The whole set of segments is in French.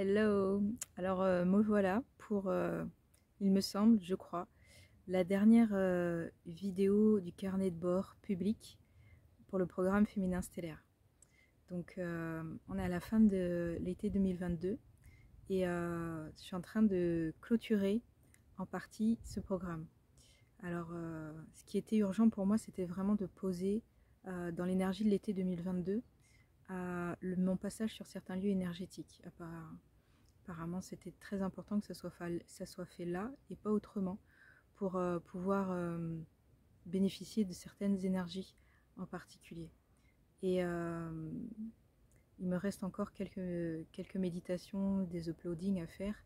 Hello. Alors me voilà pour, il me semble, je crois, la dernière vidéo du carnet de bord public pour le programme Féminin Stellaire. Donc on est à la fin de l'été 2022 et je suis en train de clôturer en partie ce programme. Alors ce qui était urgent pour moi, c'était vraiment de poser dans l'énergie de l'été 2022 mon passage sur certains lieux énergétiques. Apparemment, c'était très important que ça soit fait là et pas autrement pour pouvoir bénéficier de certaines énergies en particulier. Et il me reste encore quelques méditations, des uploadings à faire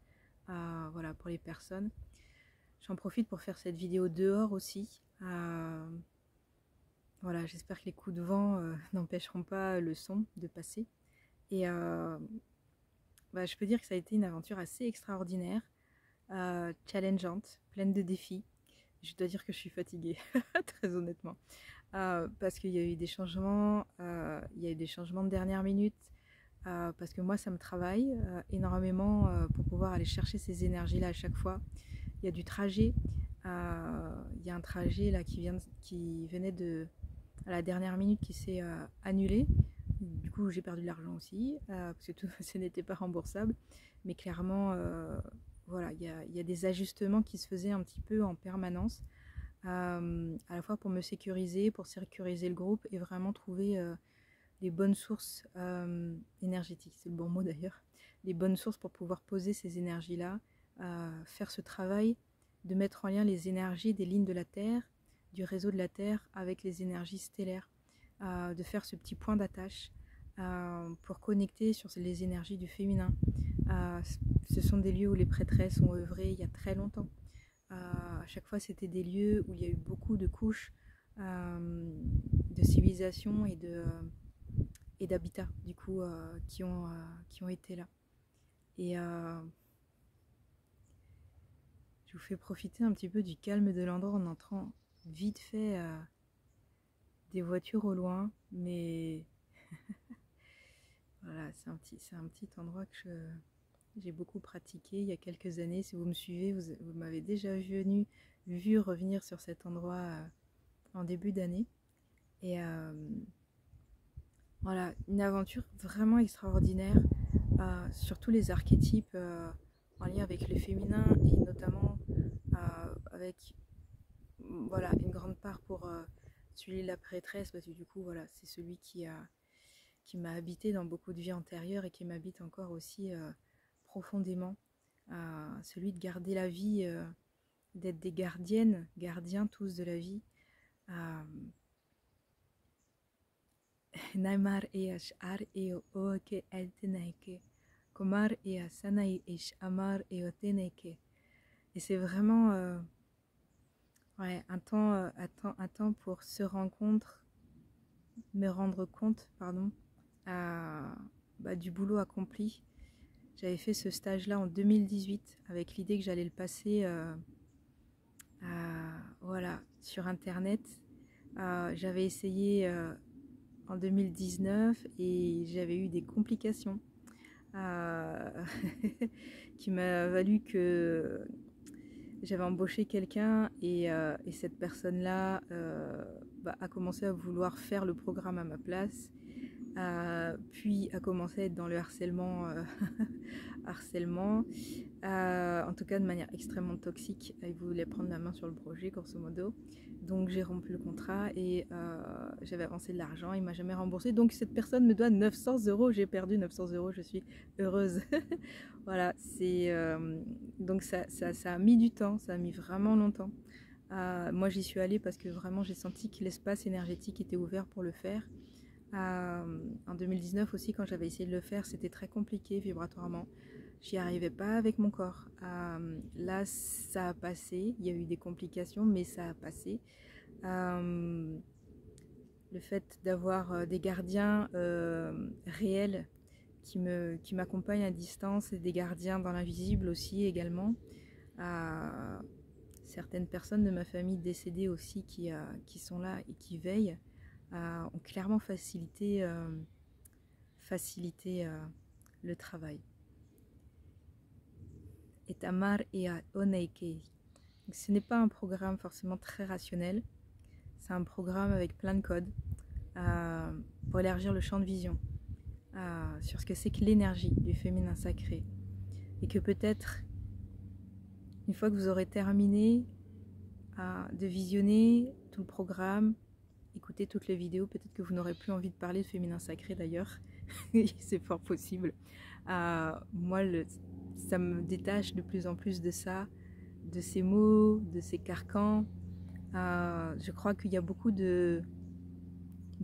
voilà, pour les personnes. J'en profite pour faire cette vidéo dehors aussi. Voilà, j'espère que les coups de vent n'empêcheront pas le son de passer. Et je peux dire que ça a été une aventure assez extraordinaire, challengeante, pleine de défis. Je dois dire que je suis fatiguée, très honnêtement, parce qu'il y a eu des changements, de dernière minute, parce que moi ça me travaille énormément pour pouvoir aller chercher ces énergies-là à chaque fois. Il y a du trajet, il y a un trajet là qui venait à la dernière minute qui s'est annulé. Du coup, j'ai perdu de l'argent aussi, parce que ce n'était pas remboursable. Mais clairement, voilà, il y a des ajustements qui se faisaient un petit peu en permanence, à la fois pour me sécuriser, pour sécuriser le groupe et vraiment trouver les bonnes sources énergétiques, c'est le bon mot d'ailleurs, les bonnes sources pour pouvoir poser ces énergies-là, faire ce travail de mettre en lien les énergies des lignes de la Terre, du réseau de la Terre avec les énergies stellaires, de faire ce petit point d'attache pour connecter sur les énergies du féminin. Ce sont des lieux où les prêtresses ont œuvré il y a très longtemps. À chaque fois, c'était des lieux où il y a eu beaucoup de couches de civilisation et d'habitats, du coup, qui ont été là. Et je vous fais profiter un petit peu du calme de l'endroit en entrant vite fait des voitures au loin, mais voilà, c'est un petit endroit que j'ai beaucoup pratiqué il y a quelques années. Si vous me suivez, vous m'avez déjà vu revenir sur cet endroit en début d'année. Et voilà, une aventure vraiment extraordinaire sur tous les archétypes en lien avec le féminin et notamment avec voilà, une grande part pour celui de la prêtresse, parce que du coup voilà, c'est celui qui m'a habité dans beaucoup de vies antérieures et qui m'habite encore aussi profondément, celui de garder la vie, d'être des gardiennes, gardiens tous de la vie. Naimar eash ar eo oke elteneke, komar ea sanai ish amar eo teneke. Et c'est vraiment ouais, un temps pour me rendre compte, pardon, du boulot accompli. J'avais fait ce stage-là en 2018 avec l'idée que j'allais le passer voilà, sur Internet. J'avais essayé en 2019 et j'avais eu des complications qui m'a valu que j'avais embauché quelqu'un et cette personne-là a commencé à vouloir faire le programme à ma place, puis a commencé à être dans le harcèlement, en tout cas de manière extrêmement toxique. Il voulait prendre la main sur le projet, grosso modo. Donc j'ai rompu le contrat et j'avais avancé de l'argent, il m'a jamais remboursé. Donc cette personne me doit 900 €, j'ai perdu 900 €, je suis heureuse. Voilà, donc ça a mis du temps, ça a mis vraiment longtemps. Moi j'y suis allée parce que vraiment j'ai senti que l'espace énergétique était ouvert pour le faire. En 2019 aussi, quand j'avais essayé de le faire, c'était très compliqué vibratoirement. J'y arrivais pas avec mon corps. Là, ça a passé. Il y a eu des complications, mais ça a passé. Le fait d'avoir des gardiens réels qui m'accompagnent à distance et des gardiens dans l'invisible aussi également. Certaines personnes de ma famille décédées aussi qui sont là et qui veillent ont clairement facilité le travail. et Tamar et Oneike. Ce n'est pas un programme forcément très rationnel, c'est un programme avec plein de codes pour élargir le champ de vision sur ce que c'est que l'énergie du féminin sacré. Et que peut-être, une fois que vous aurez terminé de visionner tout le programme, écouter toutes les vidéos, peut-être que vous n'aurez plus envie de parler de féminin sacré d'ailleurs, c'est fort possible. Moi, ça me détache de plus en plus de ça, de ces mots, de ces carcans. Je crois qu'il y a beaucoup de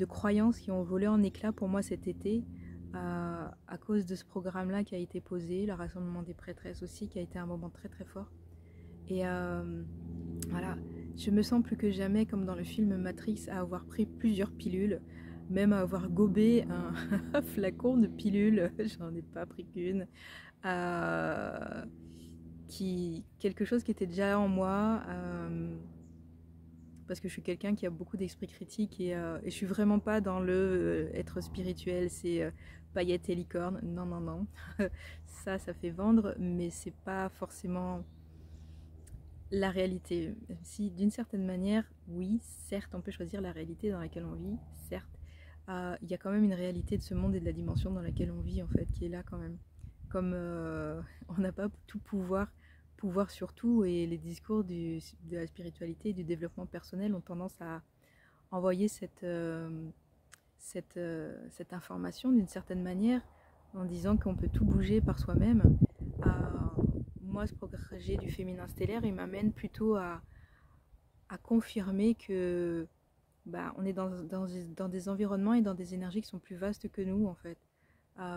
croyances qui ont volé en éclats pour moi cet été, à cause de ce programme-là qui a été posé, le rassemblement des prêtresses aussi, qui a été un moment très très fort. Et voilà, je me sens plus que jamais comme dans le film Matrix à avoir pris plusieurs pilules, même à avoir gobé un flacon de pilules, j'en ai pas pris qu'une, quelque chose qui était déjà en moi, parce que je suis quelqu'un qui a beaucoup d'esprit critique et je suis vraiment pas dans le être spirituel, c'est paillettes et licorne, non non non, ça fait vendre, mais c'est pas forcément la réalité. Si d'une certaine manière, oui, certes, on peut choisir la réalité dans laquelle on vit, certes, il y a quand même une réalité de ce monde et de la dimension dans laquelle on vit en fait, qui est là quand même. Comme on n'a pas tout pouvoir sur tout, et les discours de la spiritualité et du développement personnel ont tendance à envoyer cette information d'une certaine manière en disant qu'on peut tout bouger par soi-même. Moi, ce projet du féminin stellaire, il m'amène plutôt à confirmer que on est dans des environnements et dans des énergies qui sont plus vastes que nous en fait.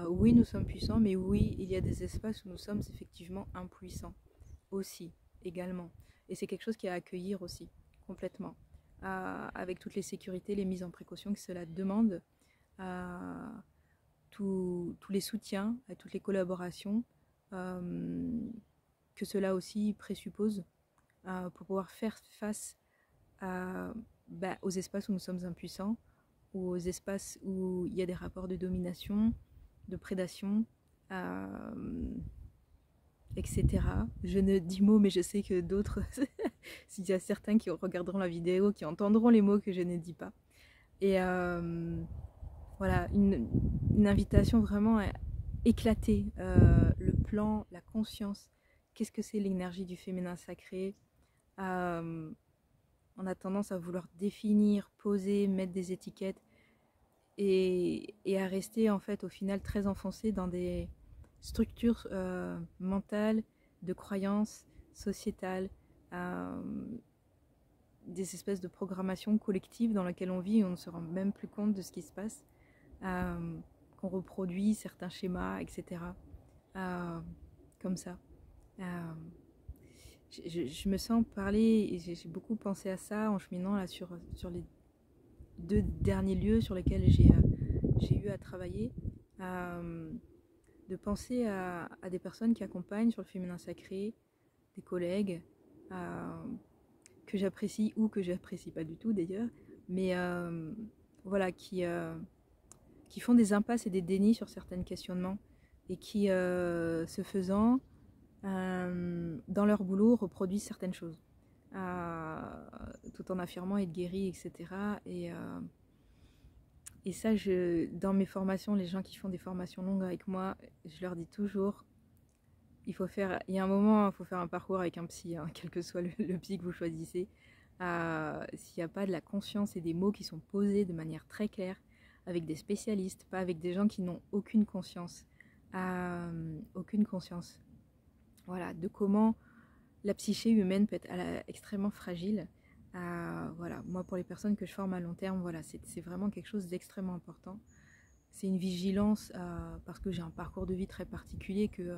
Oui, nous sommes puissants, mais oui, il y a des espaces où nous sommes effectivement impuissants aussi, également. Et c'est quelque chose qui est à accueillir aussi, complètement. Avec toutes les sécurités, les mises en précaution que cela demande, tous les soutiens, toutes les collaborations que cela aussi présuppose pour pouvoir faire face aux espaces où nous sommes impuissants, aux espaces où il y a des rapports de domination, de prédation, etc. Je ne dis mots, mais je sais que d'autres, s'il y a certains qui regarderont la vidéo, qui entendront les mots que je ne dis pas. Et voilà, une invitation vraiment à éclater le plan, la conscience. Qu'est-ce que c'est l'énergie du féminin sacré? On a tendance à vouloir définir, poser, mettre des étiquettes et à rester en fait au final très enfoncé dans des structures mentales, de croyances sociétales, des espèces de programmation collective dans laquelle on vit et on ne se rend même plus compte de ce qui se passe, qu'on reproduit certains schémas, etc. Comme ça. Je me sens parler et j'ai beaucoup pensé à ça en cheminant là sur les 2 derniers lieux sur lesquels j'ai eu à travailler, de penser à des personnes qui accompagnent sur le féminin sacré, des collègues que j'apprécie ou que j'apprécie pas du tout d'ailleurs, mais voilà, qui font des impasses et des dénis sur certains questionnements et qui, ce faisant, dans leur boulot, reproduisent certaines choses, tout en affirmant être guéri, etc. Et ça, dans mes formations, les gens qui font des formations longues avec moi, je leur dis toujours, il y a un moment, il faut faire un parcours avec un psy, hein, quel que soit le psy que vous choisissez. S'il n'y a pas de la conscience et des mots qui sont posés de manière très claire, avec des spécialistes, pas avec des gens qui n'ont aucune conscience. Aucune conscience. Voilà, de comment la psyché humaine peut être extrêmement fragile. Voilà, moi pour les personnes que je forme à long terme, voilà, c'est vraiment quelque chose d'extrêmement important. C'est une vigilance parce que j'ai un parcours de vie très particulier que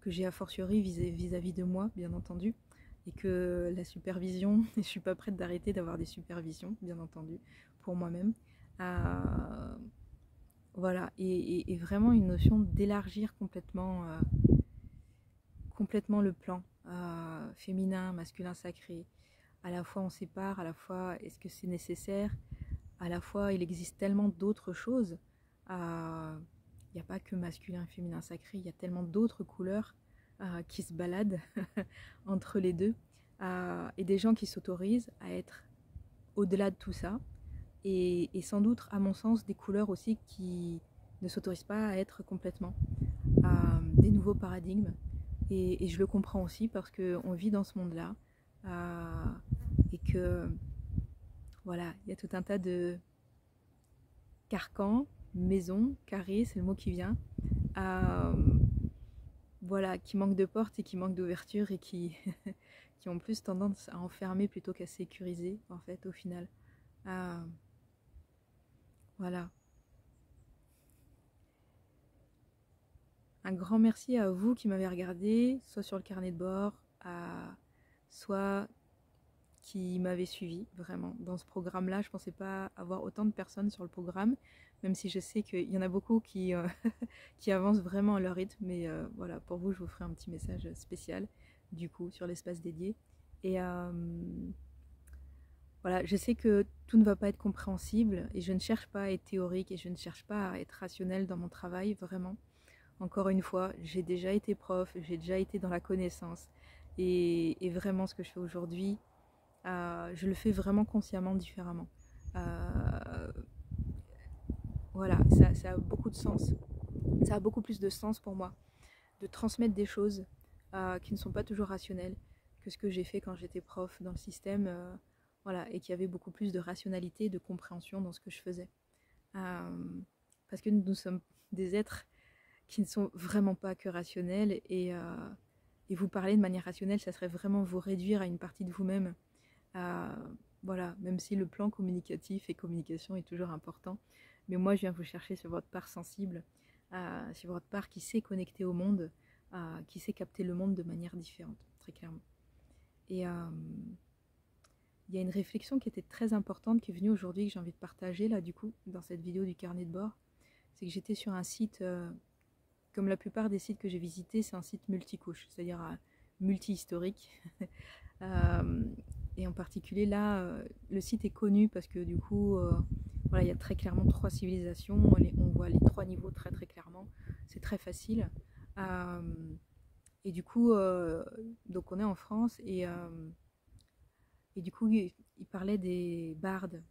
j'ai a fortiori vis-à-vis de moi, bien entendu, et que la supervision, je suis pas prête d'arrêter d'avoir des supervisions, bien entendu, pour moi-même. Voilà, et vraiment une notion d'élargir complètement le plan féminin, masculin, sacré. À la fois on sépare, à la fois est-ce que c'est nécessaire, à la fois il existe tellement d'autres choses. Il n'y a pas que masculin, féminin, sacré, il y a tellement d'autres couleurs qui se baladent entre les deux, et des gens qui s'autorisent à être au-delà de tout ça, et sans doute, à mon sens, des couleurs aussi qui ne s'autorisent pas à être complètement, des nouveaux paradigmes. Et je le comprends aussi parce qu'on vit dans ce monde-là, et que voilà, il y a tout un tas de carcans, maisons, carrés, c'est le mot qui vient, voilà, qui manquent de portes et qui manquent d'ouverture et qui, qui ont plus tendance à enfermer plutôt qu'à sécuriser, en fait, au final. Voilà. Un grand merci à vous qui m'avez regardé, soit sur le carnet de bord, soit qui m'avait suivi vraiment dans ce programme-là. Je ne pensais pas avoir autant de personnes sur le programme, même si je sais qu'il y en a beaucoup qui, qui avancent vraiment à leur rythme. Mais voilà, pour vous, je vous ferai un petit message spécial, du coup, sur l'espace dédié. Et voilà, je sais que tout ne va pas être compréhensible et je ne cherche pas à être théorique et je ne cherche pas à être rationnelle dans mon travail, vraiment. Encore une fois, j'ai déjà été prof, j'ai déjà été dans la connaissance et vraiment ce que je fais aujourd'hui, je le fais vraiment consciemment différemment. Voilà, ça a beaucoup de sens. Ça a beaucoup plus de sens pour moi de transmettre des choses qui ne sont pas toujours rationnelles que ce que j'ai fait quand j'étais prof dans le système, voilà, et qui avait beaucoup plus de rationalité, de compréhension dans ce que je faisais. Parce que nous sommes des êtres qui ne sont vraiment pas que rationnels, et vous parler de manière rationnelle, ça serait vraiment vous réduire à une partie de vous-même. Voilà, même si le plan communicatif et communication est toujours important, mais moi je viens vous chercher sur votre part sensible, sur votre part qui sait connecter au monde, qui sait capter le monde de manière différente, très clairement. Et il y a une réflexion qui était très importante qui est venue aujourd'hui, que j'ai envie de partager là du coup dans cette vidéo du carnet de bord. C'est que j'étais sur un site, comme la plupart des sites que j'ai visités, c'est un site multicouche, c'est-à-dire multi-historique. Et en particulier là, le site est connu parce que du coup, voilà, il y a très clairement 3 civilisations, on voit les 3 niveaux très très clairement, c'est très facile. Et du coup, donc on est en France, et du coup, il parlait des bardes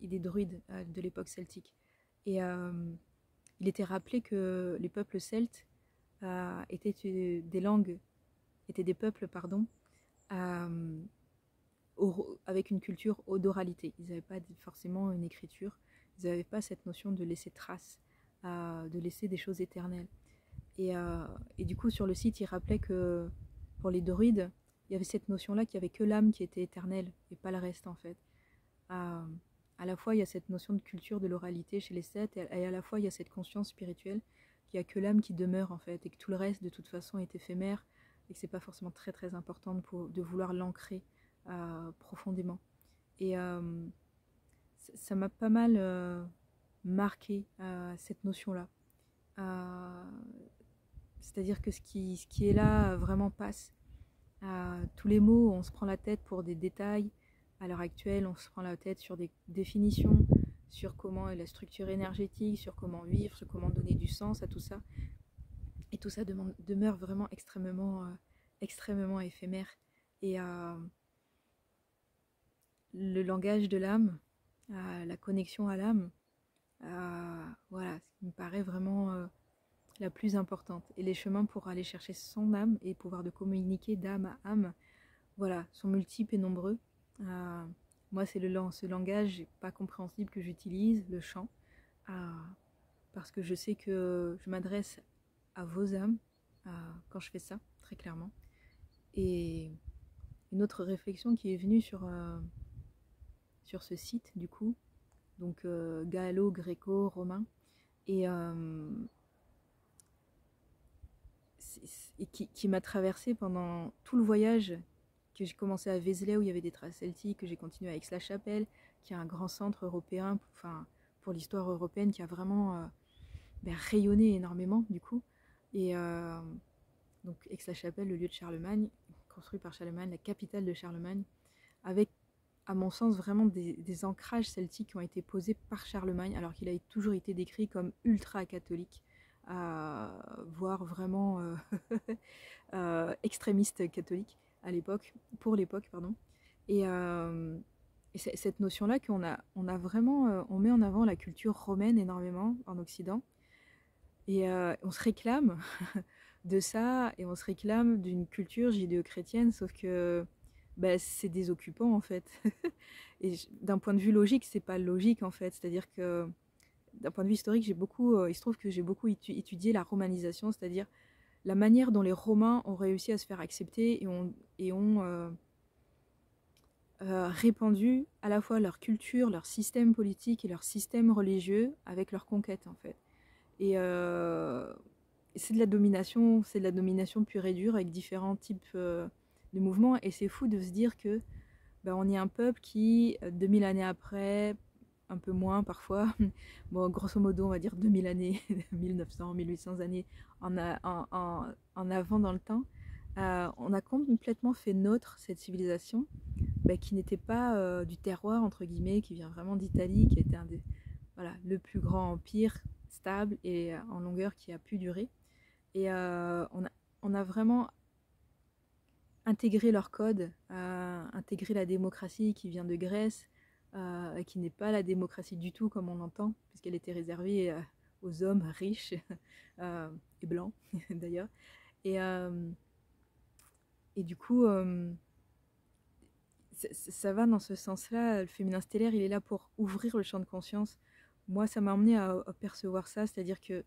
et des druides de l'époque celtique. Et il était rappelé que les peuples celtes étaient des langues, étaient des peuples, pardon, avec une culture d'oralité. Ils n'avaient pas forcément une écriture, ils n'avaient pas cette notion de laisser trace, de laisser des choses éternelles. Et du coup, sur le site, il rappelait que pour les druides, il y avait cette notion-là qu'il n'y avait que l'âme qui était éternelle et pas le reste en fait. À la fois, il y a cette notion de culture de l'oralité chez les Celtes, et à la fois, il y a cette conscience spirituelle qu'il n'y a que l'âme qui demeure en fait, et que tout le reste, de toute façon, est éphémère, et que c'est pas forcément très très important de vouloir l'ancrer profondément. Et ça m'a pas mal marqué cette notion-là. C'est-à-dire que ce qui est là vraiment passe. Tous les mots, on se prend la tête pour des détails. À l'heure actuelle, on se prend la tête sur des définitions, sur comment est la structure énergétique, sur comment vivre, sur comment donner du sens à tout ça. Et tout ça demeure vraiment extrêmement éphémère. Et le langage de l'âme, la connexion à l'âme, voilà, ce qui me paraît vraiment la plus importante. Et les chemins pour aller chercher son âme et pouvoir de communiquer d'âme à âme, voilà, sont multiples et nombreux. Moi, c'est ce langage pas compréhensible que j'utilise, le chant, parce que je sais que je m'adresse à vos âmes quand je fais ça, très clairement. Et une autre réflexion qui est venue sur ce site, du coup, donc gallo-gréco-romain, et qui m'a traversée pendant tout le voyage, que j'ai commencé à Vézelay où il y avait des traces celtiques, que j'ai continué à Aix-la-Chapelle, qui est un grand centre européen, pour l'histoire européenne, qui a vraiment rayonné énormément du coup. Et donc Aix-la-Chapelle, le lieu de Charlemagne, construit par Charlemagne, la capitale de Charlemagne, avec, à mon sens, vraiment des ancrages celtiques qui ont été posés par Charlemagne, alors qu'il a toujours été décrit comme ultra catholique. voire vraiment extrémiste catholique à l'époque, pour l'époque, pardon. Et, euh, et cette notion-là on a vraiment, on met en avant la culture romaine énormément en Occident. Et on se réclame de ça, et on se réclame d'une culture judéo-chrétienne, sauf que bah, c'est des occupants en fait. Et d'un point de vue logique, c'est pas logique en fait. C'est-à-dire que d'un point de vue historique, il se trouve que j'ai beaucoup étudié la romanisation, c'est-à-dire la manière dont les Romains ont réussi à se faire accepter et ont répandu à la fois leur culture, leur système politique et leur système religieux avec leur conquête en fait. Et c'est de la domination pure et dure avec différents types de mouvements. Et c'est fou de se dire que ben, on est un peuple qui, 2000 années après, un peu moins parfois, bon, grosso modo, on va dire 2000 années, 1900, 1800 années en avant dans le temps, on a complètement fait nôtre cette civilisation ben, qui n'était pas du terroir, entre guillemets, qui vient vraiment d'Italie, qui a été voilà, le plus grand empire stable et en longueur qui a pu durer. Et on a vraiment intégré leur code, intégré la démocratie qui vient de Grèce, qui n'est pas la démocratie du tout comme on l'entend, puisqu'elle était réservée aux hommes riches et blancs d'ailleurs. Et, euh, et du coup, ça va dans ce sens-là. Le féminin stellaire, il est là pour ouvrir le champ de conscience. Moi, ça m'a amené à percevoir ça, c'est-à-dire que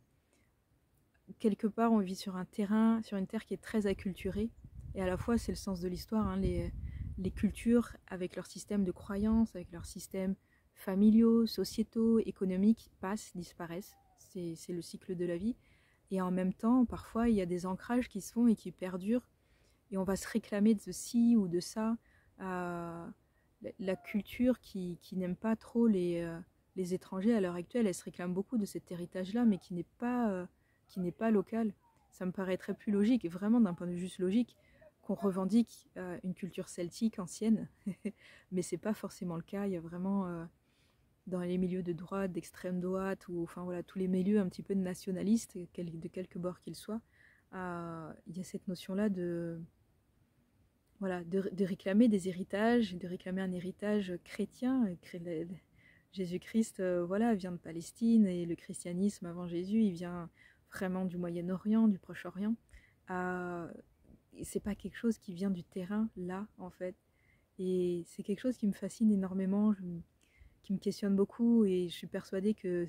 quelque part, on vit sur un terrain, sur une terre qui est très acculturée. Et à la fois, c'est le sens de l'histoire, hein, les cultures, avec leur système de croyances, avec leurs systèmes familiaux, sociétaux, économiques, passent, disparaissent. C'est le cycle de la vie. Et en même temps, parfois, il y a des ancrages qui se font et qui perdurent. Et on va se réclamer de ci ou de ça. La culture qui n'aime pas trop les étrangers à l'heure actuelle, elle se réclame beaucoup de cet héritage-là, mais qui n'est pas local. Ça me paraîtrait plus logique, vraiment d'un point de vue juste logique, qu'on revendique une culture celtique ancienne, mais c'est pas forcément le cas. Il y a vraiment dans les milieux de droite, d'extrême droite, ou enfin voilà tous les milieux un petit peu nationalistes, de quelque bord qu'ils soient, il y a cette notion-là de voilà, de réclamer des héritages, de réclamer un héritage chrétien. Jésus-Christ, voilà, vient de Palestine, et le christianisme avant Jésus, il vient vraiment du Moyen-Orient, du Proche-Orient. Euh, c'est pas quelque chose qui vient du terrain, là, en fait. Et c'est quelque chose qui me fascine énormément, qui me questionne beaucoup, et je suis persuadée que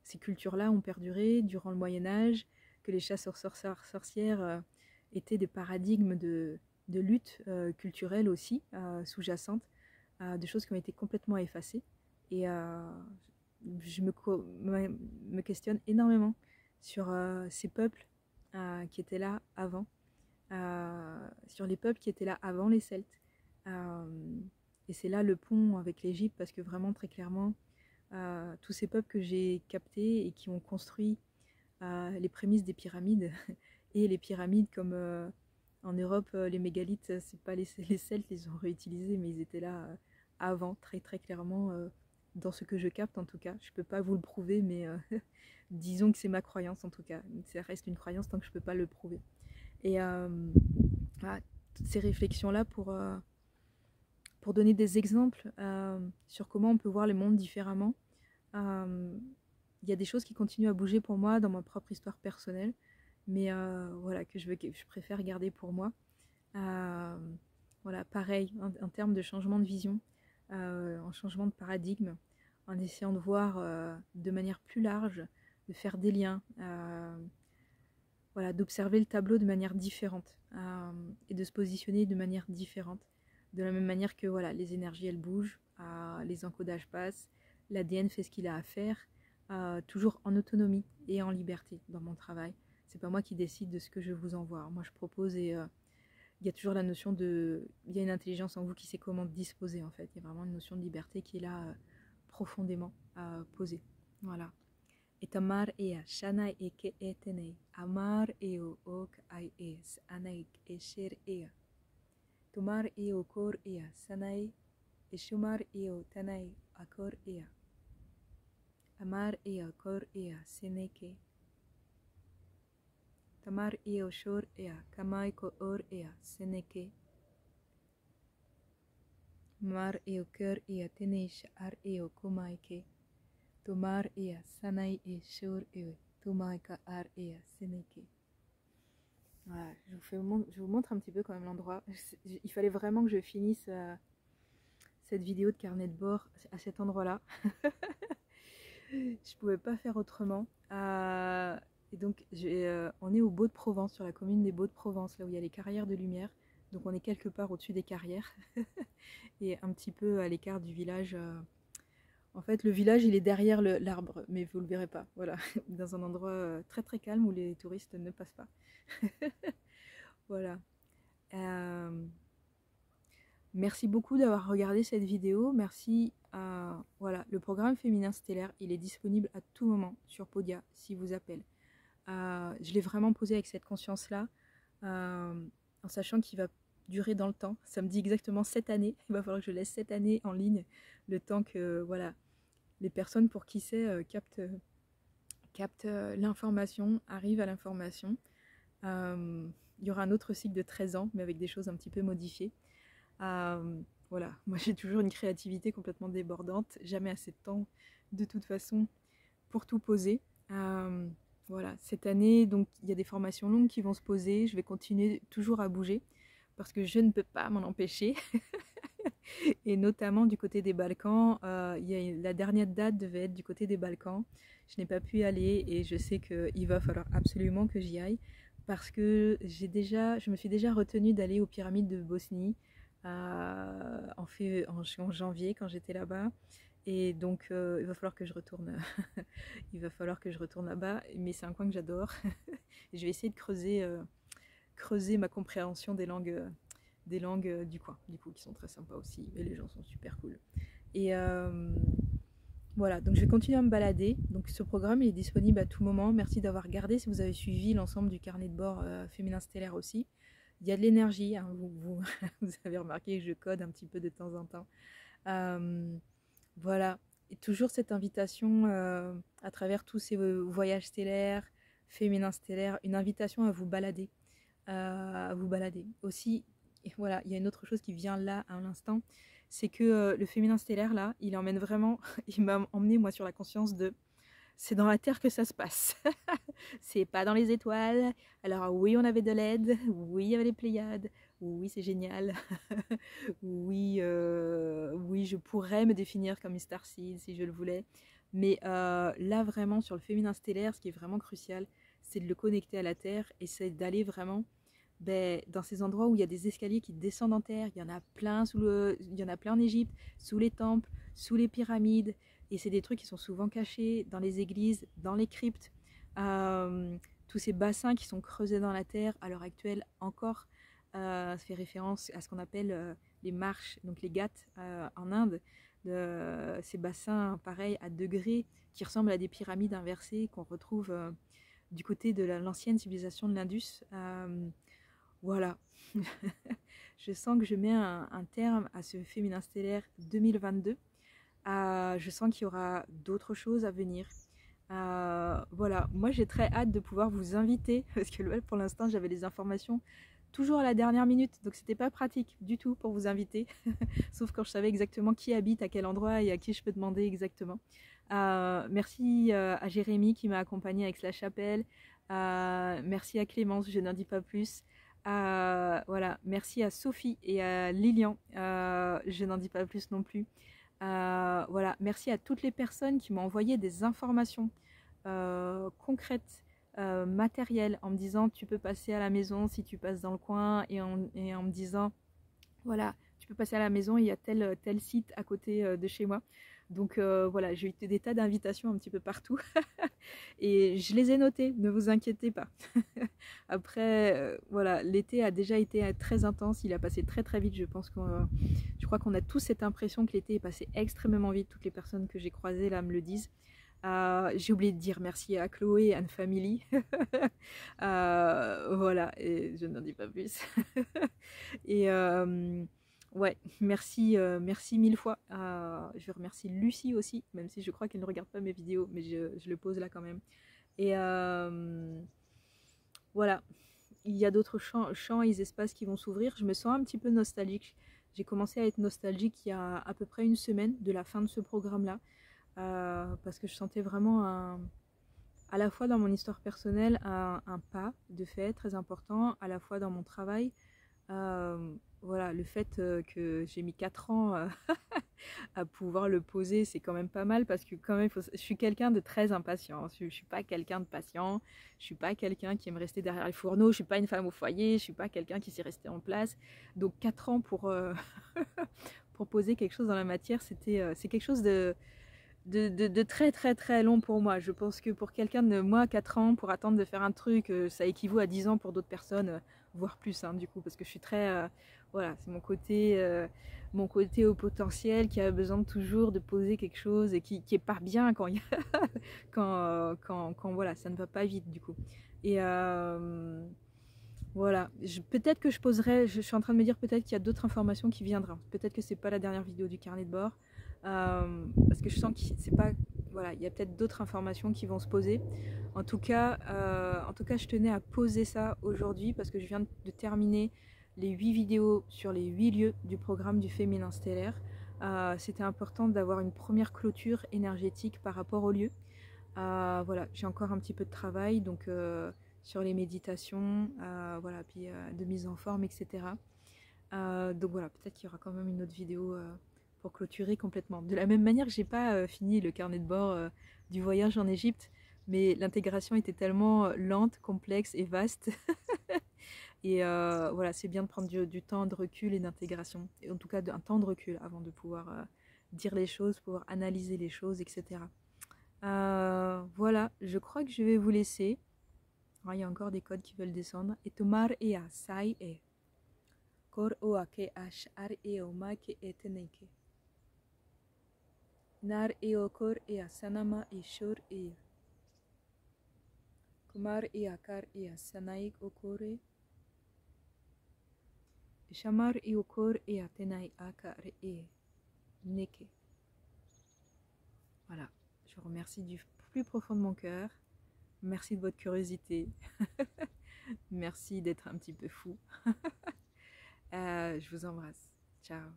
ces cultures-là ont perduré durant le Moyen-Âge, que les chasseurs sorcières étaient des paradigmes de lutte culturelle aussi, sous-jacente, de choses qui ont été complètement effacées. Et je me questionne énormément sur ces peuples qui étaient là avant, sur les peuples qui étaient là avant les Celtes. Et c'est là le pont avec l'Égypte, parce que vraiment, très clairement, tous ces peuples que j'ai captés et qui ont construit les prémices des pyramides, et les pyramides comme en Europe, les mégalithes, c'est pas les Celtes, les ont réutilisés, mais ils étaient là avant, très très clairement, dans ce que je capte en tout cas. Je peux pas vous le prouver, mais disons que c'est ma croyance en tout cas. Ça reste une croyance tant que je peux pas le prouver. Et voilà, toutes ces réflexions-là pour donner des exemples sur comment on peut voir le monde différemment. Il y a des choses qui continuent à bouger pour moi dans ma propre histoire personnelle, mais voilà, que je préfère garder pour moi. Voilà, pareil, en termes de changement de vision, en changement de paradigme, en essayant de voir de manière plus large, de faire des liens, voilà, d'observer le tableau de manière différente et de se positionner de manière différente. De la même manière que voilà, les énergies elles bougent, les encodages passent, l'ADN fait ce qu'il a à faire, toujours en autonomie et en liberté dans mon travail. C'est pas moi qui décide de ce que je vous envoie. Moi je propose et il y a toujours la notion de, il y a une intelligence en vous qui sait comment disposer en fait. Il y a vraiment une notion de liberté qui est là profondément posée. Voilà. Et amar ea shana eke etenei, amar eo ok ai es, anaik esher ea. Tomar eo kor ea sanai, eshumar eo tanai akor ea. Amar ea kor ea seneke. Tamar eo shor ea, kamai ko or ea, seneke. Mar eo cœur ea, tenesh ar eo komaike. Tomar ea, sanai e shor eo, tomaika ar ea, seneke. Voilà, je vous montre un petit peu quand même l'endroit. Il fallait vraiment que je finisse cette vidéo de carnet de bord à cet endroit-là. Je pouvais pas faire autrement. Et donc on est au Baux de Provence, sur la commune des Baux de Provence, là où il y a les carrières de lumière. Donc on est quelque part au-dessus des carrières et un petit peu à l'écart du village. En fait, le village il est derrière l'arbre, mais vous le verrez pas. Voilà, dans un endroit très très calme où les touristes ne passent pas. Voilà. Merci beaucoup d'avoir regardé cette vidéo. Merci. Voilà, le programme féminin stellaire, il est disponible à tout moment sur Podia si vous appelle. Je l'ai vraiment posé avec cette conscience-là, en sachant qu'il va durer dans le temps. Ça me dit exactement 7 années. Il va falloir que je laisse 7 années en ligne, le temps que voilà, les personnes pour qui c'est captent l'information, arrivent à l'information. Il y aura un autre cycle de 13 ans, mais avec des choses un petit peu modifiées. Voilà, moi j'ai toujours une créativité complètement débordante, jamais assez de temps de toute façon pour tout poser. Voilà, cette année, donc il y a des formations longues qui vont se poser, je vais continuer toujours à bouger parce que je ne peux pas m'en empêcher. Et notamment du côté des Balkans, la dernière date devait être du côté des Balkans. Je n'ai pas pu y aller et je sais qu'il va falloir absolument que j'y aille parce que je me suis déjà retenue d'aller aux pyramides de Bosnie en janvier quand j'étais là-bas. Et donc il va falloir que je retourne il va falloir que je retourne là-bas, mais c'est un coin que j'adore. Je vais essayer de creuser ma compréhension des langues du coin, du coup, qui sont très sympas aussi, et les gens sont super cool. Et voilà, donc je vais continuer à me balader. Donc ce programme il est disponible à tout moment. Merci d'avoir regardé si vous avez suivi l'ensemble du carnet de bord féminin stellaire aussi. Il y a de l'énergie, hein, vous avez remarqué que je code un petit peu de temps en temps. Voilà, et toujours cette invitation à travers tous ces voyages stellaires, féminins stellaires, une invitation à vous balader. Aussi, et voilà, il y a une autre chose qui vient là à l'instant, c'est que le féminin stellaire là, il emmène vraiment, il m'a emmené moi sur la conscience de c'est dans la Terre que ça se passe. C'est pas dans les étoiles. Alors oui, on avait de l'aide, oui, il y avait les Pléiades, oui, c'est génial. Oui, oui, je pourrais me définir comme une starseed si je le voulais. Mais là, vraiment, sur le féminin stellaire, ce qui est vraiment crucial, c'est de le connecter à la Terre et c'est d'aller vraiment dans ces endroits où il y a des escaliers qui descendent en terre. Il y en a plein il y en a plein en Égypte, sous les temples, sous les pyramides. Et c'est des trucs qui sont souvent cachés dans les églises, dans les cryptes. Tous ces bassins qui sont creusés dans la terre à l'heure actuelle encore. Ça fait référence à ce qu'on appelle les marches, donc les ghats en Inde. Ces bassins pareils à degrés qui ressemblent à des pyramides inversées qu'on retrouve du côté de l'ancienne civilisation de l'Indus. Voilà, je sens que je mets un terme à ce féminin stellaire 2022. Je sens qu'il y aura d'autres choses à venir. Voilà, moi j'ai très hâte de pouvoir vous inviter parce que là, pour l'instant j'avais les informations toujours à la dernière minute, donc c'était pas pratique du tout pour vous inviter, sauf quand je savais exactement qui habite à quel endroit et à qui je peux demander exactement. Merci à Jérémy qui m'a accompagnée avec la chapelle. Merci à Clémence, je n'en dis pas plus. Voilà, merci à Sophie et à Lilian, je n'en dis pas plus non plus. Voilà, merci à toutes les personnes qui m'ont envoyé des informations concrètes, matérielles, en me disant tu peux passer à la maison si tu passes dans le coin, et en me disant voilà, tu peux passer à la maison, il y a tel site à côté de chez moi. Donc voilà, j'ai eu des tas d'invitations un petit peu partout et je les ai notées, ne vous inquiétez pas. Après, voilà, l'été a déjà été très intense, il a passé très très vite. Je crois qu'on a tous cette impression que l'été est passé extrêmement vite. Toutes les personnes que j'ai croisées là me le disent. J'ai oublié de dire merci à Chloé et Anne Family. Voilà, et je n'en dis pas plus. Et ouais, merci, merci mille fois. Je remercie Lucie aussi, même si je crois qu'elle ne regarde pas mes vidéos, mais je le pose là quand même. Et voilà, il y a d'autres champs et espaces qui vont s'ouvrir. Je me sens un petit peu nostalgique. J'ai commencé à être nostalgique il y a à peu près une semaine de la fin de ce programme-là, parce que je sentais vraiment à la fois dans mon histoire personnelle un pas de fait très important, à la fois dans mon travail. Voilà, le fait que j'ai mis 4 ans à pouvoir le poser, c'est quand même pas mal parce que quand même, je suis quelqu'un de très impatient. Je suis pas quelqu'un de patient. Je suis pas quelqu'un qui aime rester derrière les fourneaux. Je suis pas une femme au foyer. Je suis pas quelqu'un qui sait rester en place. Donc 4 ans pour pour poser quelque chose dans la matière, c'est quelque chose de très très très long pour moi. Je pense que pour quelqu'un de moi, 4 ans pour attendre de faire un truc, ça équivaut à 10 ans pour d'autres personnes, voire plus hein, du coup, parce que je suis très... voilà, c'est mon côté au potentiel qui a besoin de toujours de poser quelque chose et qui part bien quand, quand voilà, ça ne va pas vite du coup. Et voilà, peut-être que je poserai, je suis en train de me dire peut-être qu'il y a d'autres informations qui viendront. Peut-être que c'est pas la dernière vidéo du carnet de bord. Parce que je sens que c'est pas, voilà, il y a peut-être d'autres informations qui vont se poser. En tout cas, je tenais à poser ça aujourd'hui parce que je viens de terminer les 8 vidéos sur les 8 lieux du programme du féminin stellaire. C'était important d'avoir une première clôture énergétique par rapport aux lieux. Voilà, j'ai encore un petit peu de travail donc sur les méditations, voilà, puis de mise en forme, etc. Donc voilà, peut-être qu'il y aura quand même une autre vidéo pour clôturer complètement. De la même manière que j'ai pas fini le carnet de bord du voyage en Égypte, mais l'intégration était tellement lente, complexe et vaste. Et voilà, c'est bien de prendre du temps de recul et d'intégration. Et en tout cas, un temps de recul avant de pouvoir dire les choses, pouvoir analyser les choses, etc. Voilà, je crois que je vais vous laisser. Ah, il y a encore des codes qui veulent descendre. Et tomar ea sai e. Kor oa ke ash ar eo ma ke eteneke. Nar eo kor ea sanama e shor ea. Kumar ea kar ea sanaik okore. Shamar eo kor ea tenai akar e. Neke. Voilà, je vous remercie du plus profond de mon cœur. Merci de votre curiosité. Merci d'être un petit peu fou. Je vous embrasse. Ciao.